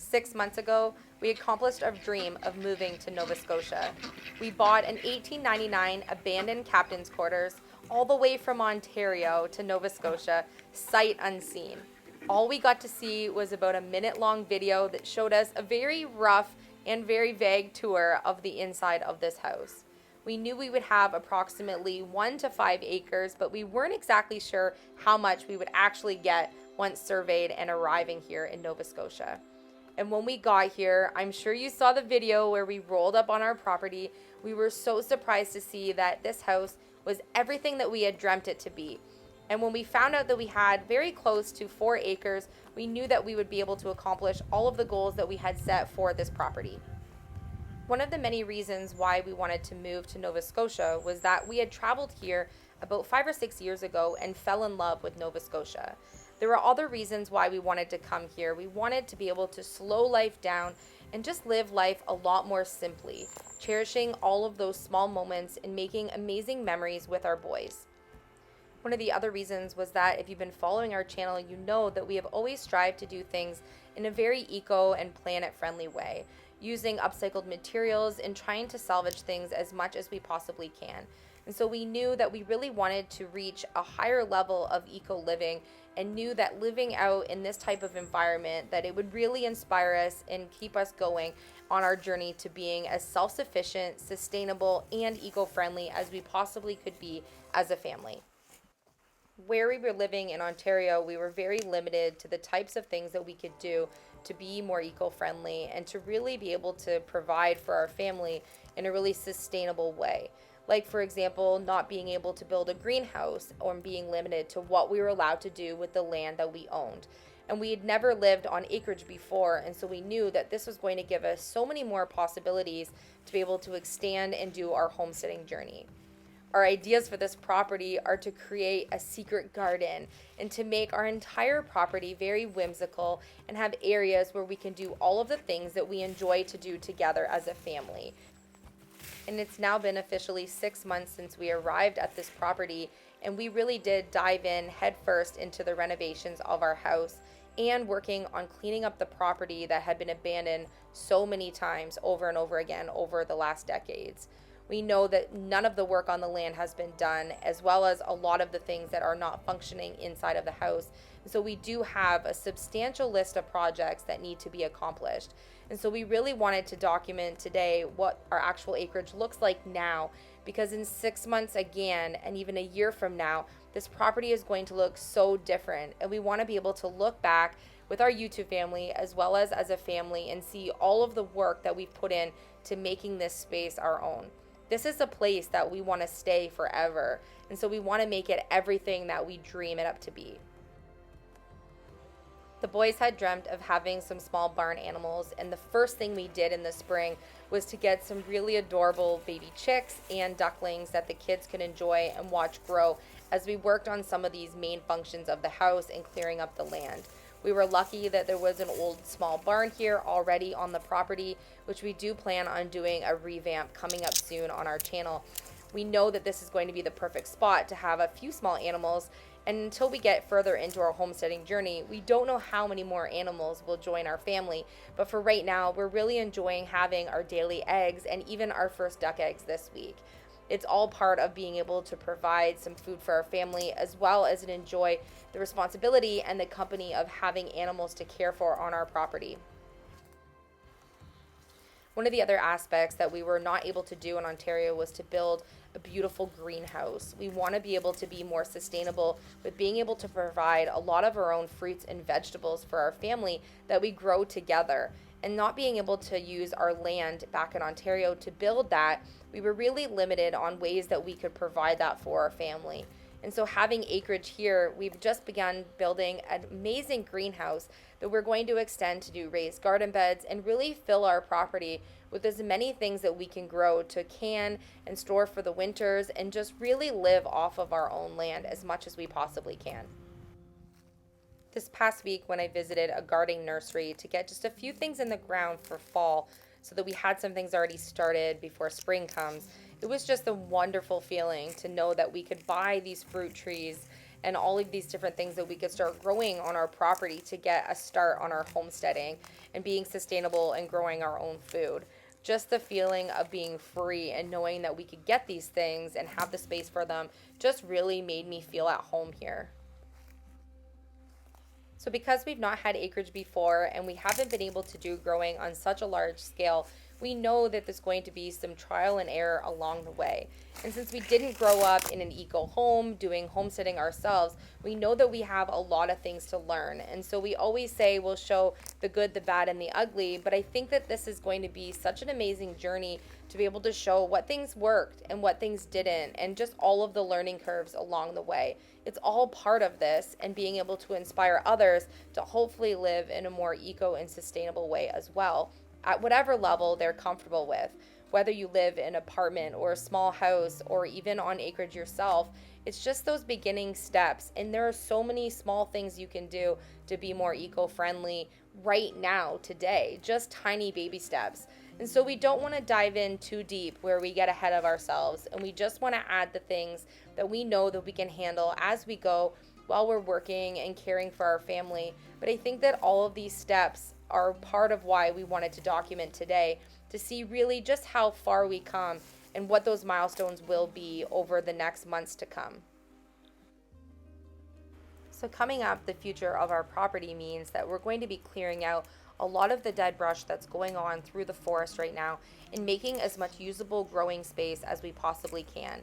6 months ago, we accomplished our dream of moving to Nova Scotia. We bought an 1899 abandoned captain's quarters all the way from Ontario to Nova Scotia, sight unseen. All we got to see was about a minute-long video that showed us a very rough and very vague tour of the inside of this house. We knew we would have approximately 1 to 5 acres, but we weren't exactly sure how much we would actually get once surveyed and arriving here in Nova Scotia. And when we got here, I'm sure you saw the video where we rolled up on our property. We were so surprised to see that this house was everything that we had dreamt it to be. And when we found out that we had very close to 4 acres, we knew that we would be able to accomplish all of the goals that we had set for this property. One of the many reasons why we wanted to move to Nova Scotia was that we had traveled here about 5 or 6 years ago and fell in love with Nova Scotia. There were other reasons why we wanted to come here. We wanted to be able to slow life down and just live life a lot more simply, cherishing all of those small moments and making amazing memories with our boys. One of the other reasons was that if you've been following our channel, you know that we have always strived to do things in a very eco and planet-friendly way, using upcycled materials and trying to salvage things as much as we possibly can. And so we knew that we really wanted to reach a higher level of eco-living and knew that living out in this type of environment, that it would really inspire us and keep us going on our journey to being as self-sufficient, sustainable, and eco-friendly as we possibly could be as a family. Where we were living in Ontario, we were very limited to the types of things that we could do to be more eco-friendly and to really be able to provide for our family in a really sustainable way. Like, for example, not being able to build a greenhouse or being limited to what we were allowed to do with the land that we owned. And we had never lived on acreage before, and so we knew that this was going to give us so many more possibilities to be able to extend and do our homesteading journey. Our ideas for this property are to create a secret garden and to make our entire property very whimsical and have areas where we can do all of the things that we enjoy to do together as a family. And it's now been officially 6 months since we arrived at this property, and we really did dive in headfirst into the renovations of our house and working on cleaning up the property that had been abandoned so many times over and over again over the last decades. We know that none of the work on the land has been done, as well as a lot of the things that are not functioning inside of the house. And so we do have a substantial list of projects that need to be accomplished. And so we really wanted to document today what our actual acreage looks like now, because in 6 months again, and even a year from now, this property is going to look so different. And we want to be able to look back with our YouTube family as well as a family and see all of the work that we've put in to making this space our own. This is a place that we want to stay forever, and so we want to make it everything that we dream it up to be. The boys had dreamt of having some small barn animals, and the first thing we did in the spring was to get some really adorable baby chicks and ducklings that the kids could enjoy and watch grow as we worked on some of these main functions of the house and clearing up the land. We were lucky that there was an old small barn here already on the property, which we do plan on doing a revamp coming up soon on our channel. We know that this is going to be the perfect spot to have a few small animals, and until we get further into our homesteading journey, we don't know how many more animals will join our family, but for right now, we're really enjoying having our daily eggs and even our first duck eggs this week. It's all part of being able to provide some food for our family, as well as enjoy the responsibility and the company of having animals to care for on our property. One of the other aspects that we were not able to do in Ontario was to build a beautiful greenhouse. We want to be able to be more sustainable with being able to provide a lot of our own fruits and vegetables for our family that we grow together. And not being able to use our land back in Ontario to build that, we were really limited on ways that we could provide that for our family. And so having acreage here, we've just begun building an amazing greenhouse that we're going to extend to do raised garden beds and really fill our property with as many things that we can grow to can and store for the winters and just really live off of our own land as much as we possibly can. This past week when I visited a gardening nursery to get just a few things in the ground for fall so that we had some things already started before spring comes, it was just a wonderful feeling to know that we could buy these fruit trees and all of these different things that we could start growing on our property to get a start on our homesteading and being sustainable and growing our own food. Just the feeling of being free and knowing that we could get these things and have the space for them just really made me feel at home here. So because we've not had acreage before and we haven't been able to do growing on such a large scale, we know that there's going to be some trial and error along the way. And since we didn't grow up in an eco home doing homesteading ourselves, we know that we have a lot of things to learn. And so we always say we'll show the good, the bad, and the ugly. But I think that this is going to be such an amazing journey to be able to show what things worked and what things didn't, and just all of the learning curves along the way. It's all part of this, and being able to inspire others to hopefully live in a more eco and sustainable way as well, at whatever level they're comfortable with. Whether you live in an apartment or a small house or even on acreage yourself, it's just those beginning steps. And there are so many small things you can do to be more eco-friendly right now, today, just tiny baby steps. And so we don't want to dive in too deep where we get ahead of ourselves, and we just want to add the things that we know that we can handle as we go while we're working and caring for our family. But I think that all of these steps are part of why we wanted to document today, to see really just how far we come and what those milestones will be over the next months to come. So coming up, the future of our property means that we're going to be clearing out a lot of the dead brush that's going on through the forest right now and making as much usable growing space as we possibly can.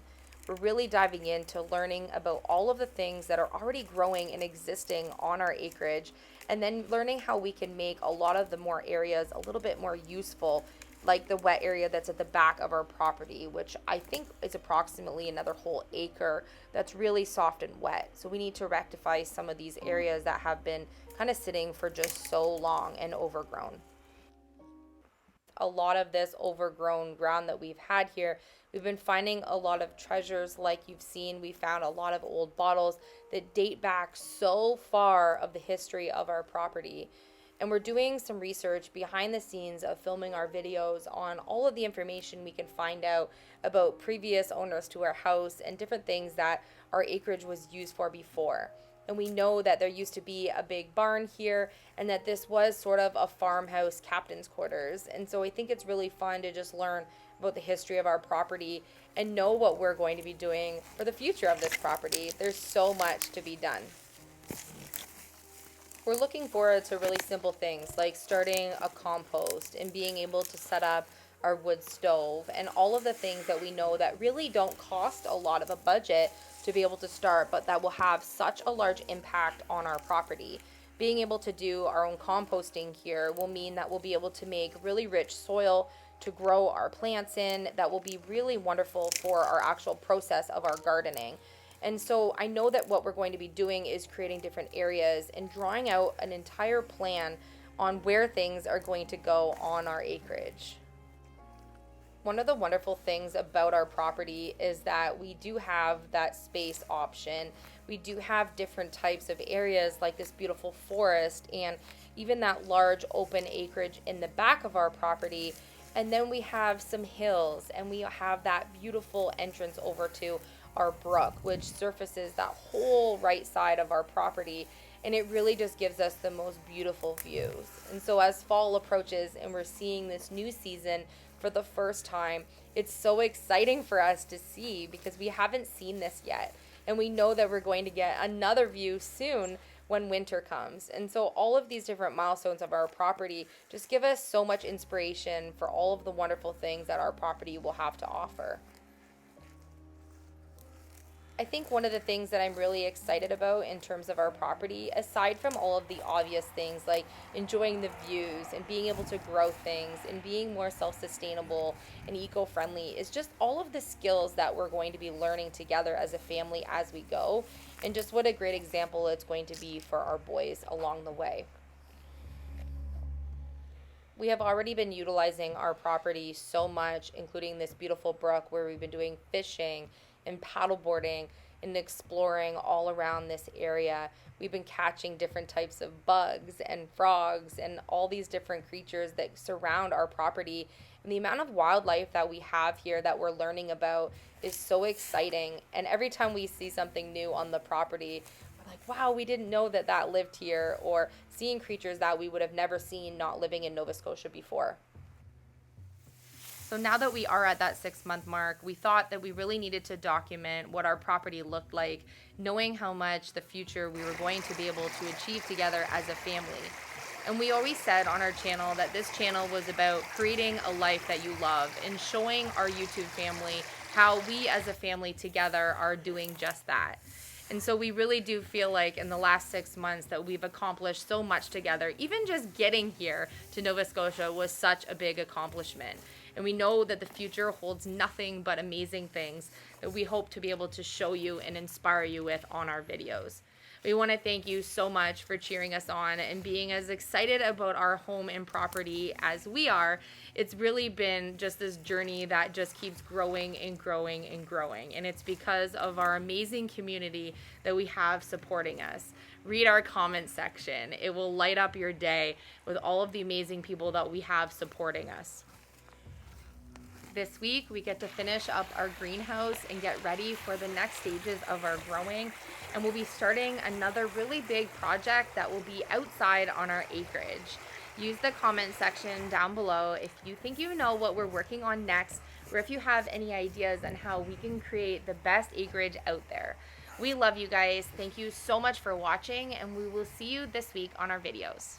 We're really diving into learning about all of the things that are already growing and existing on our acreage, and then learning how we can make a lot of the more areas a little bit more useful, like the wet area that's at the back of our property, which I think is approximately another whole acre that's really soft and wet. So we need to rectify some of these areas that have been kind of sitting for just so long and overgrown. A lot of this overgrown ground that we've had here, we've been finding a lot of treasures. Like you've seen, we found a lot of old bottles that date back so far of the history of our property. And we're doing some research behind the scenes of filming our videos on all of the information we can find out about previous owners to our house and different things that our acreage was used for before. And we know that there used to be a big barn here, and that this was sort of a farmhouse captain's quarters. And so I think it's really fun to just learn about the history of our property and know what we're going to be doing for the future of this property. There's so much to be done. We're looking forward to really simple things like starting a compost and being able to set up our wood stove and all of the things that we know that really don't cost a lot of a budget to be able to start, but that will have such a large impact on our property. Being able to do our own composting here will mean that we'll be able to make really rich soil to grow our plants in that will be really wonderful for our actual process of our gardening. And so I know that what we're going to be doing is creating different areas and drawing out an entire plan on where things are going to go on our acreage. One of the wonderful things about our property is that we do have that space option. We do have different types of areas like this beautiful forest and even that large open acreage in the back of our property. And then we have some hills, and we have that beautiful entrance over to our brook, which surfaces that whole right side of our property. And it really just gives us the most beautiful views. And so as fall approaches and we're seeing this new season for the first time, it's so exciting for us to see because we haven't seen this yet. And we know that we're going to get another view soon when winter comes. And so all of these different milestones of our property just give us so much inspiration for all of the wonderful things that our property will have to offer. I think one of the things that I'm really excited about in terms of our property, aside from all of the obvious things like enjoying the views and being able to grow things and being more self-sustainable and eco-friendly, is just all of the skills that we're going to be learning together as a family as we go, and just what a great example it's going to be for our boys along the way. We have already been utilizing our property so much, including this beautiful brook where we've been doing fishing and paddleboarding and exploring all around this area. We've been catching different types of bugs and frogs and all these different creatures that surround our property. And the amount of wildlife that we have here that we're learning about is so exciting. And every time we see something new on the property, we're like, wow, we didn't know that that lived here, or seeing creatures that we would have never seen not living in Nova Scotia before. So now that we are at that 6-month mark, we thought that we really needed to document what our property looked like, knowing how much the future we were going to be able to achieve together as a family. And we always said on our channel that this channel was about creating a life that you love and showing our YouTube family how we as a family together are doing just that. And so we really do feel like in the last 6 months that we've accomplished so much together. Even just getting here to Nova Scotia was such a big accomplishment. And we know that the future holds nothing but amazing things that we hope to be able to show you and inspire you with on our videos. We want to thank you so much for cheering us on and being as excited about our home and property as we are. It's really been just this journey that just keeps growing and growing and growing. And it's because of our amazing community that we have supporting us. Read our comment section. It will light up your day with all of the amazing people that we have supporting us. This week, we get to finish up our greenhouse and get ready for the next stages of our growing. And we'll be starting another really big project that will be outside on our acreage. Use the comment section down below if you think you know what we're working on next, or if you have any ideas on how we can create the best acreage out there. We love you guys. Thank you so much for watching, and we will see you this week on our videos.